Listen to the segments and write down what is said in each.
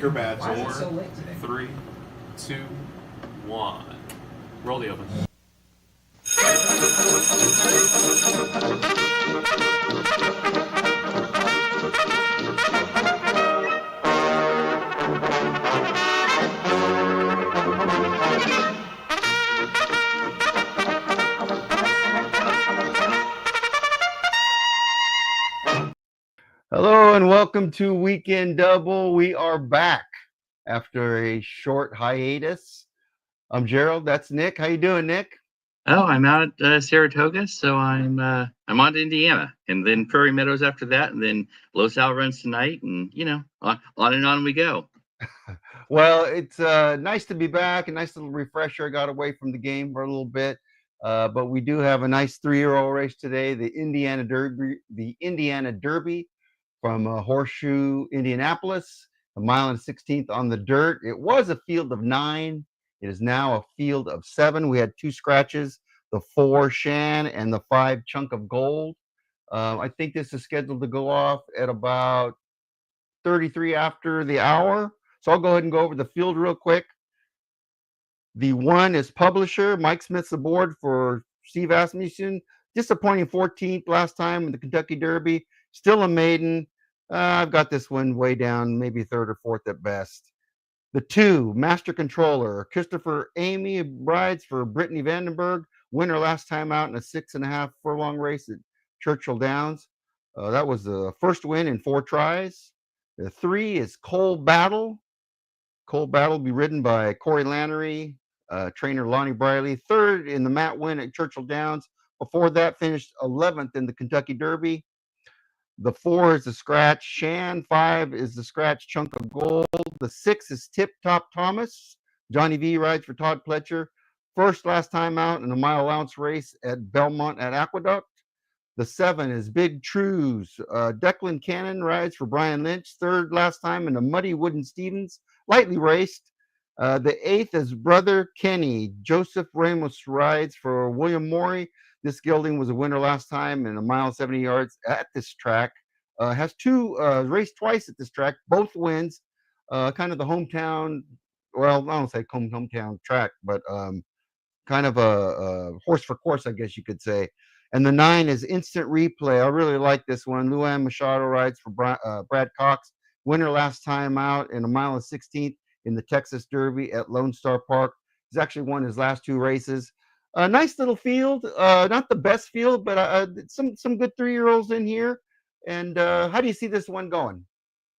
her badge. Why is it 4, so late today? 3, 2, 1. Roll the open. Hello and welcome to Weekend Double. We are back after a short hiatus. I'm Gerald. That's Nick. How you doing, Nick? Oh, I'm out at Saratoga, so I'm on to Indiana, and then Prairie Meadows after that, and then Los Al runs tonight, and on and on we go. Well, it's nice to be back. A nice little refresher. I got away from the game for a little bit, but we do have a nice 3-year-old race today, the Indiana Derby from Horseshoe, Indianapolis, a mile and 16th on the dirt. It was a field of 9. It is now a field of 7. We had 2 scratches, the 4 Shan and the 5 Chunk of Gold. I think this is scheduled to go off at about 33 after the hour. So I'll go ahead and go over the field real quick. The 1 is Publisher. Mike Smith's aboard for Steve Asmussen. Disappointing 14th last time in the Kentucky Derby. Still a maiden. I've got this one way down, maybe 3rd or 4th at best. The 2, Master Controller. Christopher Amy rides for Brittany Vandenberg. Winner last time out in a 6.5 furlong race at Churchill Downs. That was the first win in 4 tries. The 3 is Coal Battle. Coal Battle will be ridden by Corey Lannery, trainer Lonnie Briley. 3rd in the Matt win at Churchill Downs. Before that, finished 11th in the Kentucky Derby. The 4 is the Scratch Shan. 5 is the Scratch Chunk of Gold. The 6 is Tip Top Thomas. Johnny V rides for Todd Pletcher. First last time out in a mile allowance race at Belmont at Aqueduct. The 7 is Big Trues. Declan Cannon rides for Brian Lynch. 3rd last time in the Muddy Wooden Stevens. Lightly raced. The 8th is Brother Kenny. Joseph Ramos rides for William Morey. This gelding was a winner last time in a mile 70 yards at this track. Has 2 raced twice at this track, both wins. Kind of the hometown, well, I don't say hometown track, but kind of a horse for course, I guess you could say. And the 9 is Instant Replay. I really like this one. Luann Machado rides for Brad Cox. Winner last time out in a mile and 16th in the Texas Derby at Lone Star Park. He's actually won his last 2 races. A nice little field, not the best field, but some good 3-year-olds in here. And how do you see this one going?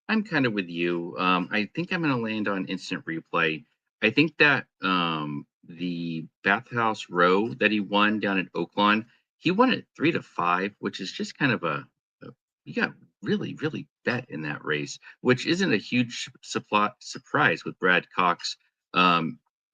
I'm kind of with you. I think I'm going to land on Instant Replay. I think that the Bathhouse Row that he won down at Oaklawn, he won it 3-5, which is just kind of you got really, really bet in that race, which isn't a huge surprise with Brad Cox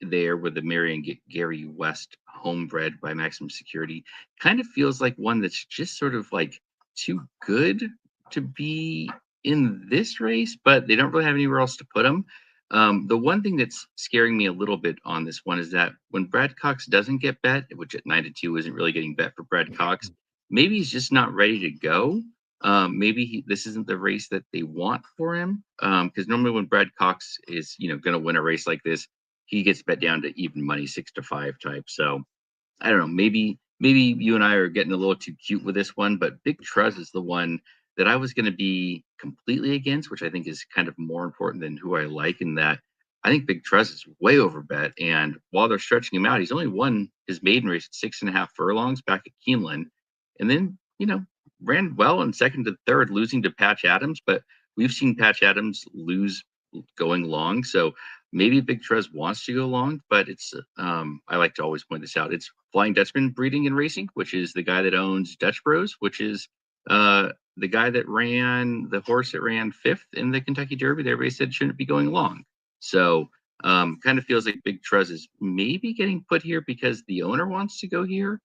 there with the Marion Gary West homebred by Maximum Security. Kind of feels like one that's just sort of like too good to be in this race, but they don't really have anywhere else to put him. The one thing that's scaring me a little bit on this one is that when Brad Cox doesn't get bet, which at 9-2 isn't really getting bet for Brad Cox, maybe he's just not ready to go. Maybe this isn't the race that they want for him. Because normally when Brad Cox is, going to win a race like this, he gets bet down to even money, 6-5 type. So I don't know. Maybe you and I are getting a little too cute with this one, but Big Truz is the one that I was going to be completely against, which I think is kind of more important than who I like, in that I think Big Truz is way over bet. And while they're stretching him out, he's only won his maiden race at 6.5 furlongs back at Keeneland. And then, ran well in 2nd to 3rd, losing to Patch Adams. But we've seen Patch Adams lose going long. So maybe Big Truz wants to go long, but it's, I like to always point this out. It's Flying Dutchman Breeding and Racing, which is the guy that owns Dutch Bros, which is the guy that ran the horse that ran 5th in the Kentucky Derby. Everybody said shouldn't be going long. So kind of feels like Big Truz is maybe getting put here because the owner wants to go here.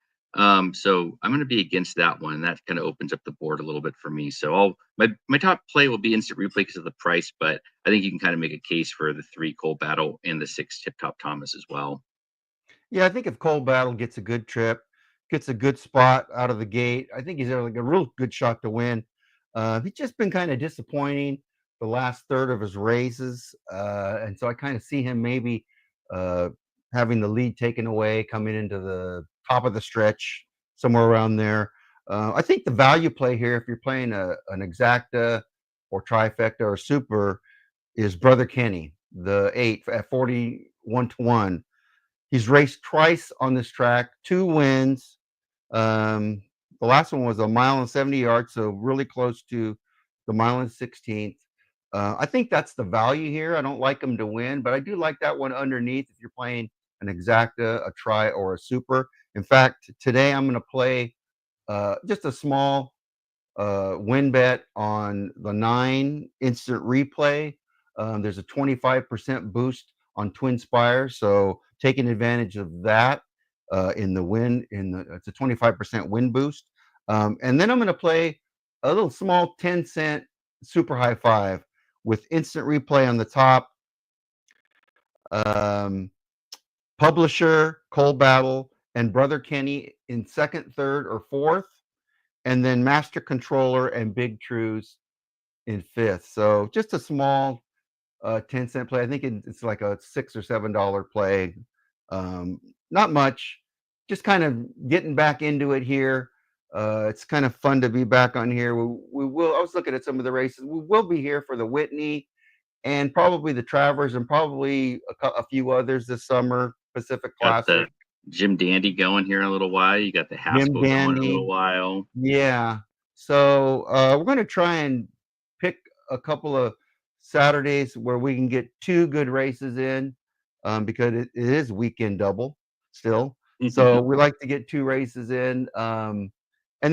So I'm going to be against that one. And that kind of opens up the board a little bit for me. So my top play will be Instant Replay because of the price, but I think you can kind of make a case for the 3 Coal Battle and the 6 Tip Top Thomas as well. Yeah, I think if Coal Battle gets a good trip, gets a good spot out of the gate, I think he's like a real good shot to win. He's just been kind of disappointing. the last third of his races, and so I kind of see him maybe having the lead taken away, coming into the top of the stretch, somewhere around there. I think the value play here, if you're playing an exacta or trifecta or super, is Brother Kenny, the 8 at 41-1. He's raced twice on this track, 2 wins. The last one was a mile and 70 yards, so really close to the mile and 16th. I think that's the value here. I don't like him to win, but I do like that one underneath if you're playing an exacta, a try, or a super. In fact, today I'm going to play just a small win bet on the 9 instant replay. There's a 25% boost on Twin Spire, so taking advantage of that in the win, it's a 25% win boost. And then I'm going to play a little small 10-cent super high five with instant replay on the top. Publisher, Cold Battle, and Brother Kenny in second, third, or fourth, and then Master Controller and Big Trues in fifth. So just a small 10-cent play. I think it's like a $6 or $7 play. Not much. Just kind of getting back into it here. It's kind of fun to be back on here. We will. I was looking at some of the races. We will be here for the Whitney and probably the Travers and probably a few others this summer. Pacific Got Classic. the Jim Dandy going here in a little while. You got the Haskell going in a little while. Yeah. So we're going to try and pick a couple of Saturdays where we can get 2 good races in, because it is weekend double still. So we like to get 2 races in. And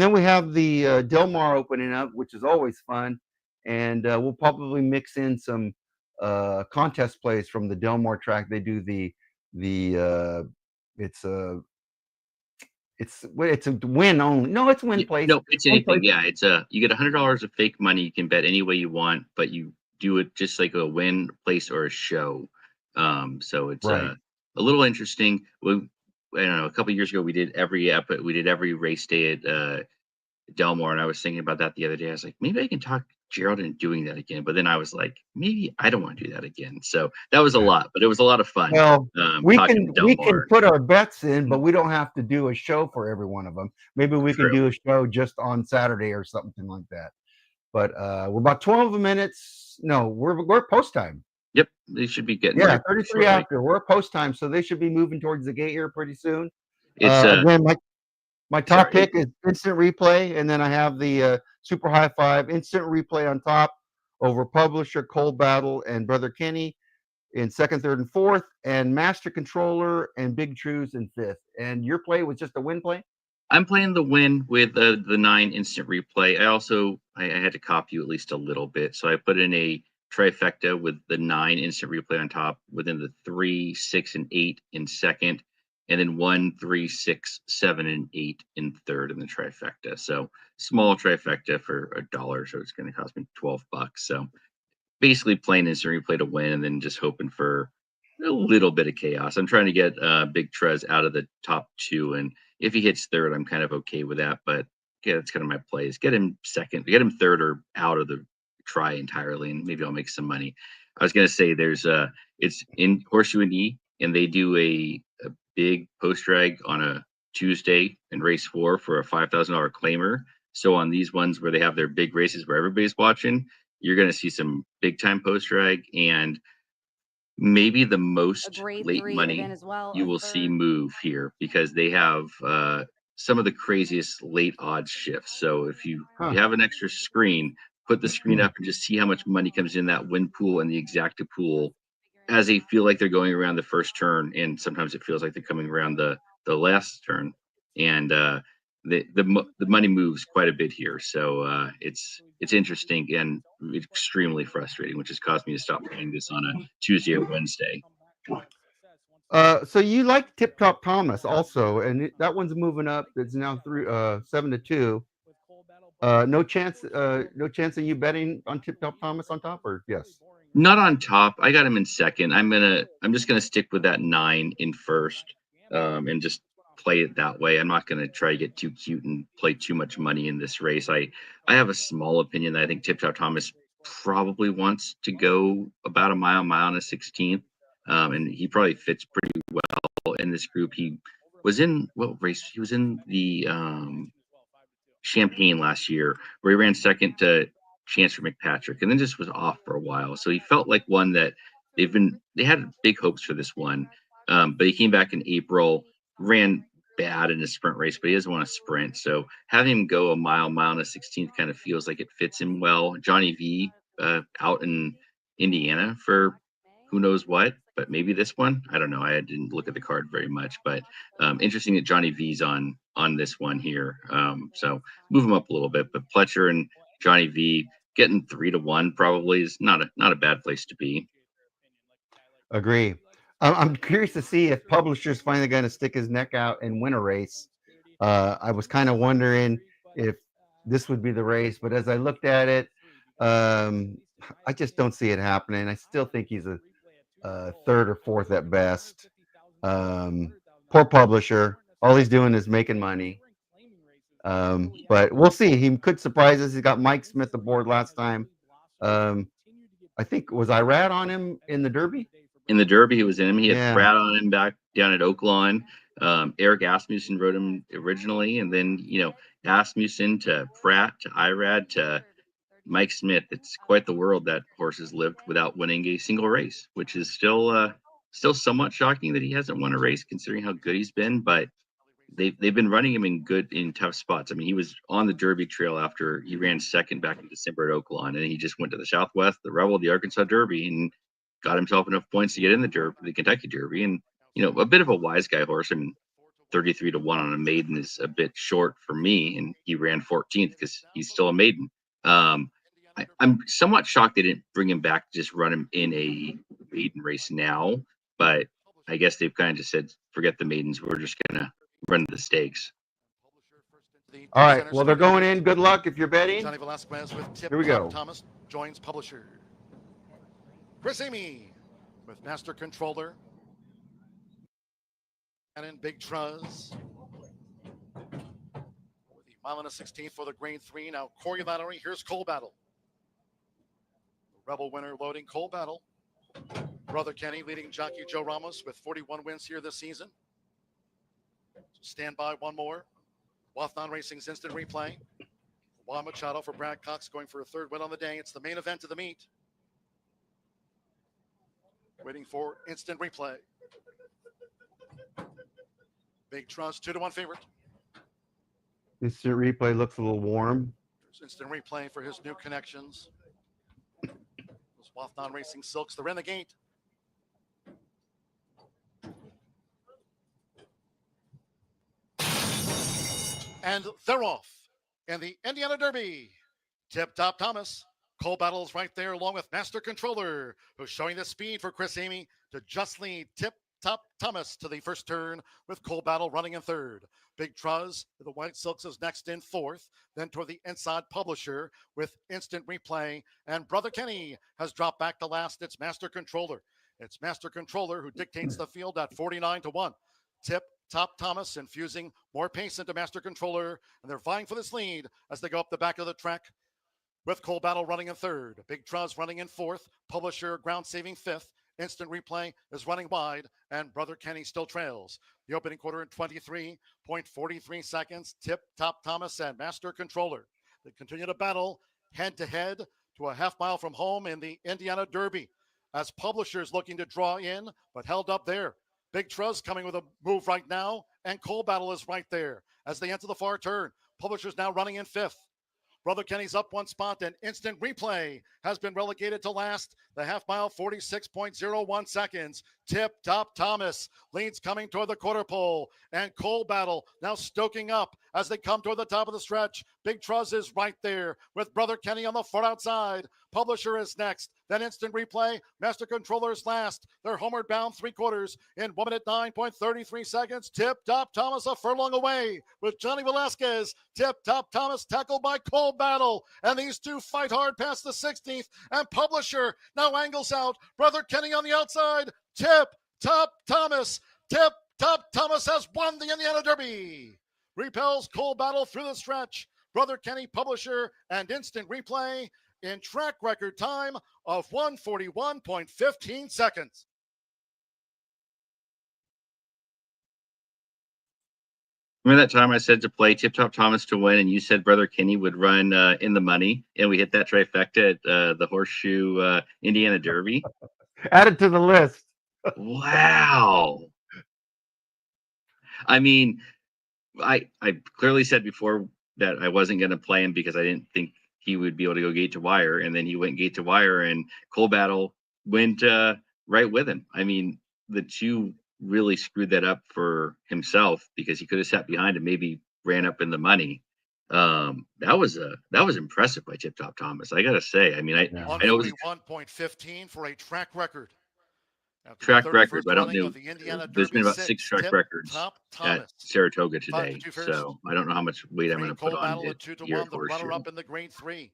then we have the Del Mar opening up, which is always fun. And we'll probably mix in some contest plays from the Del Mar track. They do it's a win only. No, it's win place. No, it's anything. Yeah, it's you get $100 of fake money. You can bet any way you want, but you do it just like a win place or a show. So it's Right. a little interesting. I don't know. A couple of years ago, we did every race day at Del Mar, and I was thinking about that the other day. I was like, maybe I can talk Gerald into doing that again. But then I was like, maybe I don't want to do that again. So that was a lot, but it was a lot of fun. Well, we talking to Del can Mar. put our bets in, but we don't have to do a show for every one of them. Maybe we can True. do a show just on Saturday or something like that. But we're about 12 minutes. No, we're post time. Yep, they should be getting. Yeah, 33 after. We're post time, so they should be moving towards the gate here pretty soon. It's again, my top pick is instant replay, and then I have the super high five instant replay on top over Publisher, Cold Battle, and Brother Kenny in second, third, and fourth, and Master Controller and Big Trues in fifth. And your play was just a win play? I'm playing the win with the 9 instant replay. I had to copy you at least a little bit, so I put in a trifecta with the 9 instant replay on top, within the 3, 6, and 8 in second, and then 1, 3, 6, 7, and 8 in third in the trifecta. So small trifecta for $1, so it's going to cost me $12. So basically playing instant replay to win, and then just hoping for a little bit of chaos. I'm trying to get Big Trez out of the top 2, and if he hits third, I'm kind of okay with that. But yeah, that's kind of my plays. Get him second, get him third, or out of the try entirely, and maybe I'll make some money. I was gonna say it's in Horseshoe and E, and they do a big post drag on a Tuesday in race 4 for a $5,000 claimer. So on these ones where they have their big races where everybody's watching, you're gonna see some big time post drag, and maybe the most late money you will see move here, because they have some of the craziest late odds shifts. So if you have an extra screen, put the screen up and just see how much money comes in that win pool and the exacta pool as they feel like they're going around the first turn, and sometimes it feels like they're coming around the last turn, and the money moves quite a bit here. So it's interesting and extremely frustrating, which has caused me to stop playing this on a Tuesday or Wednesday. So you like Tip Top Thomas also, and that one's moving up. It's now 7-2. No chance of you betting on Tip Top Thomas on top, or yes? Not on top. I got him in second. I'm just gonna stick with that 9 in first, and just play it that way. I'm not gonna try to get too cute and play too much money in this race. I have a small opinion that I think Tip Top Thomas probably wants to go about a mile and a 16th. And he probably fits pretty well in this group. He was in what race? He was in the Champagne last year, where he ran second to Chancellor McPatrick, and then just was off for a while. So he felt like one that they had big hopes for this one, but he came back in April, ran bad in the sprint race, but he doesn't want to sprint. So having him go a mile and a 16th kind of feels like it fits him well. Johnny V out in Indiana for who knows what, but maybe this one. I don't know. I didn't look at the card very much, but interesting that Johnny V's on this one here. So move him up a little bit, but Pletcher and Johnny V getting 3-1 probably is not a bad place to be. Agree. I'm curious to see if Publisher's finally going to stick his neck out and win a race. I was kind of wondering if this would be the race, but as I looked at it, I just don't see it happening. I still think he's a third or fourth at best. Poor Publisher. All he's doing is making money. But we'll see. He could surprise us. He got Mike Smith aboard last time. I think, was Irad on him in the Derby? In the Derby, he was in him. He had Brad on him back down at Oaklawn. Eric Asmussen rode him originally, and then Asmussen to Pratt to Irad to Mike Smith. It's quite the world that horse has lived without winning a single race, which is still somewhat shocking that he hasn't won a race considering how good he's been. But they've been running him in tough spots. I mean, he was on the Derby trail after he ran second back in December at Oaklawn, and he just went to the Southwest, the Rebel, the Arkansas Derby, and got himself enough points to get in the Kentucky Derby. And a bit of a wise guy horse. I mean, 33-1 on a maiden is a bit short for me, and he ran 14th because he's still a maiden. I'm somewhat shocked they didn't bring him back to just run him in a maiden race now, but I guess they've kind of just said, forget the maidens, we're just gonna run the stakes. All right, well, they're going in. Good luck if you're betting. Johnny Velasquez with Tip Here we go. Thomas joins Publisher. Chris Amy with Master Controller. And in Big Truz. With the mile and a 16th for the grade 3. Now Corey Lowry. Here's Cole Battle. The Rebel winner loading Cole Battle. Brother Kenny leading jockey Joe Ramos with 41 wins here this season. So stand by one more. Wathon Racing's instant replay. Juan Machado for Brad Cox going for a third win on the day. It's the main event of the meet. Waiting for instant replay. Big Trust 2-1 favorite. Instant replay looks a little warm. There's instant replay for his new connections. Those Wathon Racing Silks, they're in the gate. And they're off in the Indiana Derby. Tip Top Thomas. Cole Battle's right there along with Master Controller, who's showing the speed for Chris Amy to just lead Tip Top Thomas to the first turn with Cole Battle running in third. Big Truz, the White Silks is next in fourth. Then toward the inside Publisher with instant replay. And Brother Kenny has dropped back to last. It's Master Controller. It's Master Controller who dictates the field at 49-1. Tip Top Thomas infusing more pace into Master Controller. And they're vying for this lead as they go up the back of the track. With Cole Battle running in third. Big Truz running in fourth. Publisher ground saving fifth. Instant replay is running wide, and Brother Kenny still trails. The opening quarter in 23.43 seconds. Tip Top Thomas and Master Controller. They continue to battle head to head to a half mile from home in the Indiana Derby. As Publisher's looking to draw in, but held up there. Big Truz coming with a move right now, and Cole Battle is right there. As they enter the far turn, Publisher's now running in fifth. Brother Kenny's up one spot, and instant replay has been relegated to last. The half mile, 46.01 seconds. Tip Top Thomas leads coming toward the quarter pole, and Cole Battle now stoking up as they come toward the top of the stretch. Big Truz is right there with Brother Kenny on the far outside. Publisher is next. Then instant replay. Master Controller is last. They're homeward bound 3/4 in 1 minute 9.33 seconds. Tip Top Thomas a furlong away with Johnny Velasquez. Tip Top Thomas tackled by Cole Battle. And these two fight hard past the 16th. And Publisher now angles out. Brother Kenny on the outside. Tip Top Thomas. Tip Top Thomas has won the Indiana Derby. Repels Cole Battle through the stretch. Brother Kenny, Publisher, and instant replay. in track record time of 1:41.15 seconds. Remember that time I said to play Tip Top Thomas to win, and you said Brother Kenny would run in the money, and we hit that trifecta at the Horseshoe Indiana Derby? Add it to the list. Wow. I mean, I clearly said before that I wasn't going to play him because I didn't think he would be able to go gate to wire, and then he went gate to wire, and Coal Battle went right with him. I mean, the two really screwed that up for himself because he could have sat behind and maybe ran up in the money. That was impressive by Tip Top Thomas, I gotta say. I mean, I know it was 1:41.15 for a track record. After the track record, 31st but I don't running know. of the Indiana There's been Derby about 6 6, track Tip records Top at Thomas. Saratoga 5 today, to 2 first. so I don't know how much weight I'm going to put Coal on Battle it at 2 to here 1, at the Horseshoe. runner-up in the Grade 3.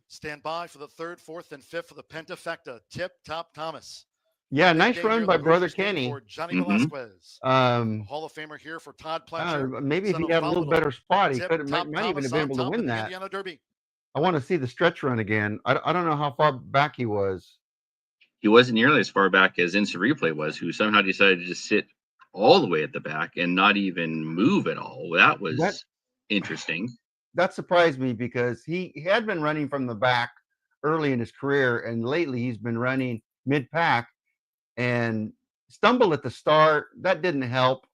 Stand by for the 3rd, 4th, and 5th for the Pentafecta, Tip Top Thomas. Yeah, Big nice day run here, by the Brother Hoosiers team Kenny. For Johnny Mhm. Velasquez. Um, Hall of Famer here for Todd Pletcher. maybe if son he of got a little Volatile. better spot, he Tip could Top might even Thomas have been on able to top win in the that. Indiana Derby. I want to see the stretch run again. I don't know how far back he was. He wasn't nearly as far back as Instant Replay was, who somehow decided to just sit all the way at the back and not even move at all. That was interesting. That surprised me because he had been running from the back early in his career, and lately he's been running mid-pack and stumbled at the start. That didn't help,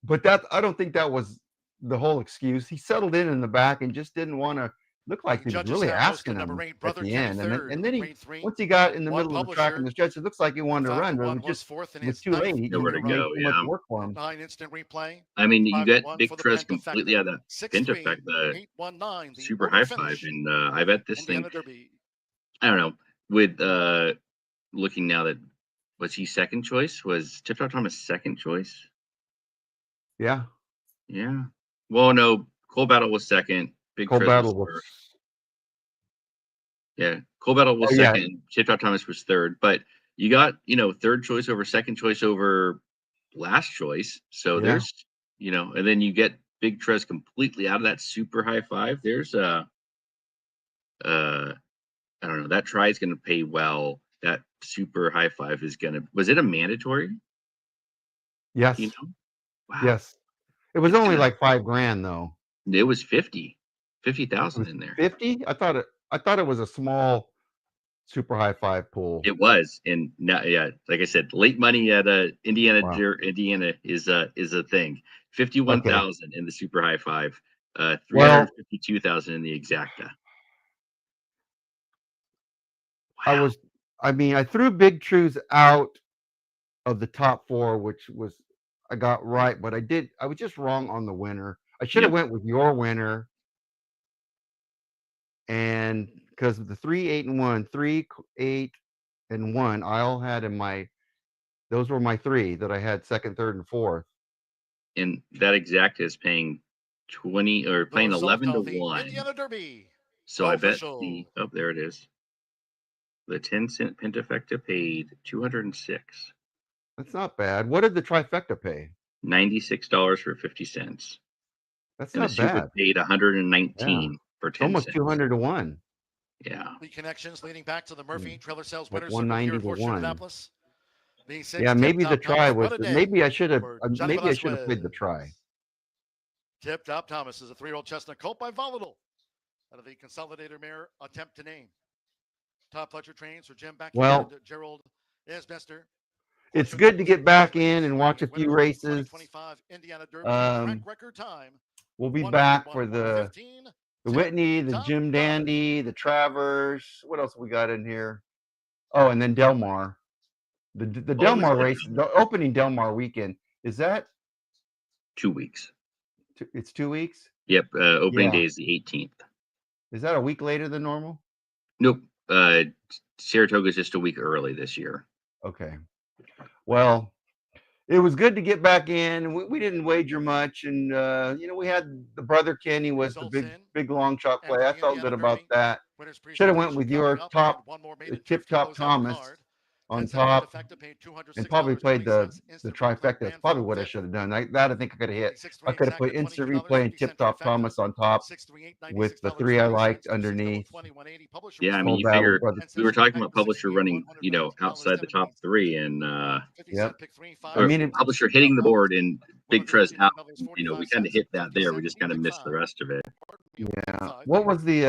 but that I don't think that was the whole excuse. He settled in the back and just didn't want to look like he was Judges really have asking listed him number 8, at Brother the Kenny end. third, And then he, Grade 3. once he got in the One middle of the track and publisher. the stretch, it looks like he wanted to 5 run, to but 1 it was just 4th in was his too 9th late. He Nowhere to made go, too much yeah. work for him. 9 instant replay. I mean, you 5 to got 1 Big for the Trust Pentafecta. completely out of that 6-3, Pentafecta 8-1-9, the super order high finish. five, and I bet this Indiana thing. Derby. I don't know. With looking now, that was he second choice? Was Tip Top Thomas second choice? Yeah, Yeah. Well, no, Coal Battle was second. Big Coal Trust Battle was was. first. Yeah, Coal Battle was Oh, yeah. second. Tip Top Thomas was third. But you got, third choice over second choice over last choice. So Yeah. there's, and then you get Big Trust completely out of that super high five. There's I don't know. That try is going to pay well. That super high five is going to. Was it a mandatory? Yes, Wow. yes. It was It's only gonna- like $5,000 though. It was 50,000 It was in there. 50? I thought it was a small super high five pool. It was, and now, yeah, like I said, late money at Indiana. Wow. Indiana is a thing. 51,000 in the super high five. 352,000 in the exacta. Wow. I threw Big Trues out of the top 4, which was I got right, but I was just wrong on the winner. I should have went with your winner. And because of the 3, 8, and 1, 3, 8, and 1, I all had those were my 3 that I had second, third, and fourth. And that exacta is paying 20 or paying 11 to 1. Indiana Derby. So I bet Official. there it is. The 10-cent Pentafecta paid 206. That's not bad. What did the trifecta pay? $96 for 50 cents. That's And the not super bad. paid 119 for 10 Almost cents. 200 to 1. Yeah. The connections leading back to the Murphy Trailer Sales Like Winners Circle here 190 at to Horseshoe 1. Indianapolis. Being 6, Yeah, maybe Tip the Top try Thomas. was. What a day Maybe I should have. for Johnny Maybe I should have played the Velasquez. try. Tip Top Thomas is a 3-year-old chestnut colt by Volatile out of the Consolidator Mare Attempt to Name. Top Pletcher trains for Jim Back Well, and Gerald Isbester. it's good to get back in and watch a few Winner of the races. 2025 Indiana Derby track record time. We'll be back for the 1:41.15. Whitney, the Top Jim Thomas. Dandy, the Travers. What else we got in here? Oh, and then Del Mar. The Del Mar race, the opening Del Mar weekend. Is that 2 weeks. it's 2 weeks? Yep. Opening Yeah. day is the 18th. Is that a week later than normal? Nope. Saratoga is just a week early this year. Okay. Well, it was good to get back in. We didn't wager much, and we had the Brother Kenny was the big long shot play. I felt good about that. Should have went with your top Tip Top Thomas. on Ted said top, trifecta paid and probably played the Instant replay, trifecta. That's Banfield probably what I fifth. should have done. That I think I could have hit. 6-3 I could have put exacta, instant $22, replay and 50 Tip cent Top trifecta. Thomas on top 638 with the $96, 3 I 30 liked cents. underneath. 2180. Publisher Yeah, I mean, Cold you Battle figure Brothers. we were talking about 10 cent publisher pack, running, outside the top 3, and 50 Yep. cent pick 3, 5. I or mean, publisher hitting the board and Big Trez out. $118, We 45 kind of cents. hit that 50 there. We cent just kind of pick missed the 5. rest of it. yeah. What was the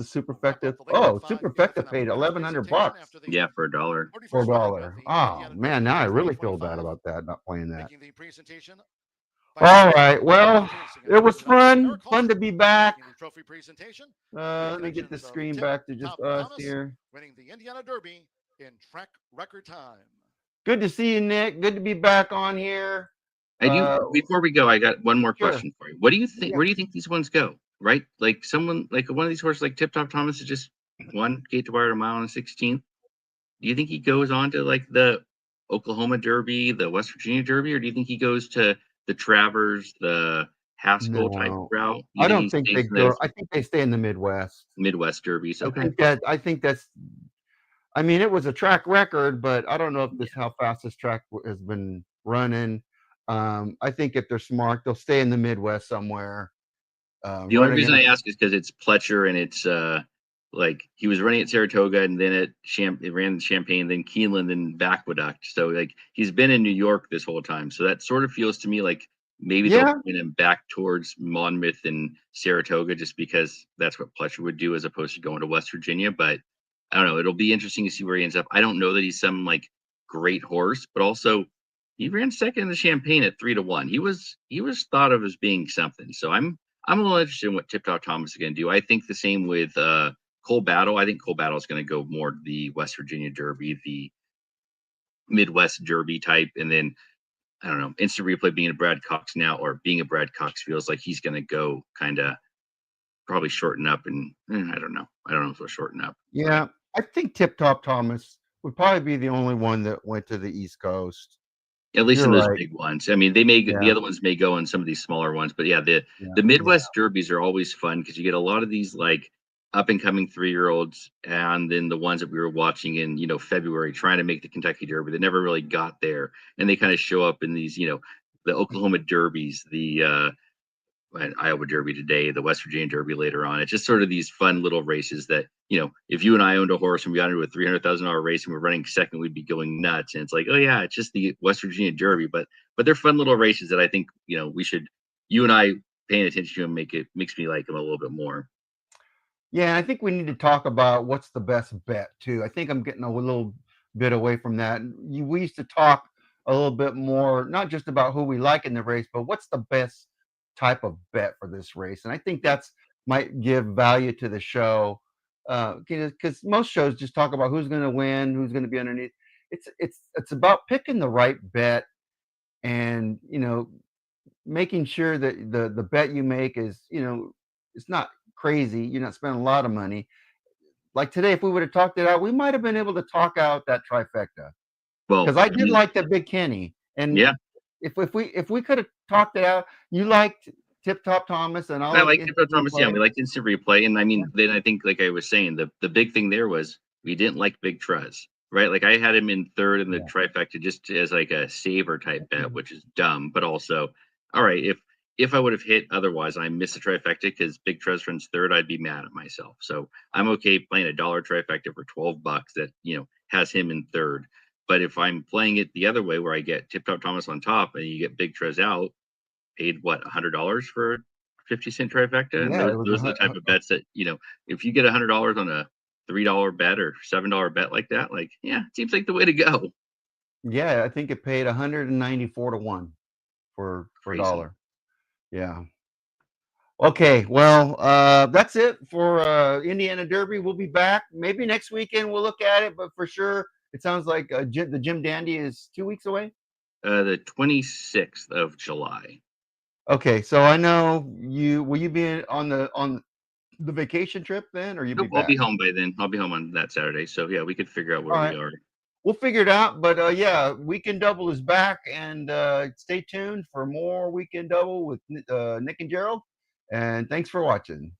superfecta? Oh, superfecta paid $1,100 Yeah, for a dollar. for $1. Oh man, now I really feel bad about that, not playing that. Making the presentation. All right, well, it was fun to be back. Making the trophy presentation. Let me get the screen back to just us here. Winning the Indiana Derby in track record time. Good to see you, Nick. Good to be back on here. I do. Before we go, I got one more Sure. question for you. What do you think? Yeah. Where do you think these ones go? Right, like someone like one of these horses, like Tip Top Thomas, is just one gate to wire, a mile and 16th. Do you think he goes on to like the Oklahoma Derby, the West Virginia Derby, or do you think he goes to the Travers, the Haskell type No. route? I don't he think stays they in go. those I think they stay in the Midwest. Midwest Derbies. Okay. I think that's. I mean, it was a track record, but I don't know if how fast this track has been running. I think if they're smart, they'll stay in the Midwest somewhere. The only reason I ask is because it's Pletcher and it's like he was running at Saratoga and then it ran in Champaign, then Keeneland, then Aqueduct. So like he's been in New York this whole time. So that sort of feels to me like maybe they'll bring him back towards Monmouth and Saratoga just because that's what Pletcher would do as opposed to going to West Virginia. But I don't know. It'll be interesting to see where he ends up. I don't know that he's some like great horse, but also he ran second in the Champaign at 3-1. He was thought of as being something. So I'm a little interested in what Tip Top Thomas is going to do. I think the same with Cole Battle. I think Cole Battle is going to go more the West Virginia Derby, the Midwest Derby type. And then, I don't know, instant replay being a Brad Cox now, or being a Brad Cox feels like he's going to go kind of probably shorten up. And I don't know. I don't know if he'll shorten up. Yeah, I think Tip Top Thomas would probably be the only one that went to the East Coast. At least in You're those right. big ones. I mean, they may the other ones may go in some of these smaller ones, but yeah, the Midwest Derbies are always fun because you get a lot of these like up and coming 3-year-olds, and then the ones that we were watching in February trying to make the Kentucky Derby that never really got there, and they kind of show up in these the Oklahoma Derbies, the Iowa Derby today, the West Virginia Derby later on. It's just sort of these fun little races that, if you and I owned a horse and we got into a $300,000 race and we're running second, we'd be going nuts. And it's like, oh yeah, it's just the West Virginia Derby, but they're fun little races that I think, you and I paying attention to them makes me like them a little bit more. Yeah, I think we need to talk about what's the best bet too. I think I'm getting a little bit away from that. We used to talk a little bit more, not just about who we like in the race, but what's the best type of bet for this race. And I think that's might give value to the show, because most shows just talk about who's going to win, who's going to be underneath. It's about picking the right bet, and making sure that the bet you make is it's not crazy. You're not spending a lot of money. Like today, if we would have talked it out, we might have been able to talk out that trifecta. Well, because I did like that Big Kenny, and yeah. If we could have talked it out, you liked Tip Top Thomas, and I like Tip Top Thomas. Yeah, we liked instant replay, and I mean, then I think, like I was saying, the big thing there was we didn't like Big Trez, right? Like I had him in third in the trifecta just as like a saver type bet, which is dumb, but also, all right, if I would have hit otherwise, I missed the trifecta because Big Trez runs third, I'd be mad at myself. So I'm okay playing a $1 trifecta for $12 that has him in third. But if I'm playing it the other way, where I get Tip Top Thomas on top and you get Big Trez out, paid what, $100 for a 50-cent trifecta? Yeah, those are the type of bets that, if you get $100 on a $3 bet or $7 bet like that, like, yeah, it seems like the way to go. Yeah, I think it paid 194 to 1 for Crazy. $1. Yeah. Okay, well, that's it for Indiana Derby. We'll be back. Maybe next weekend we'll look at it, but for sure, it sounds like the Jim Dandy is 2 weeks away. The 26th of July. Okay, so I know will you be on the vacation trip then, or you? Nope, I'll be home by then. I'll be home on that Saturday. So yeah, we could figure out where we are. We'll figure it out, but yeah, Weekend Double is back, and stay tuned for more Weekend Double with Nick and Gerald. And thanks for watching.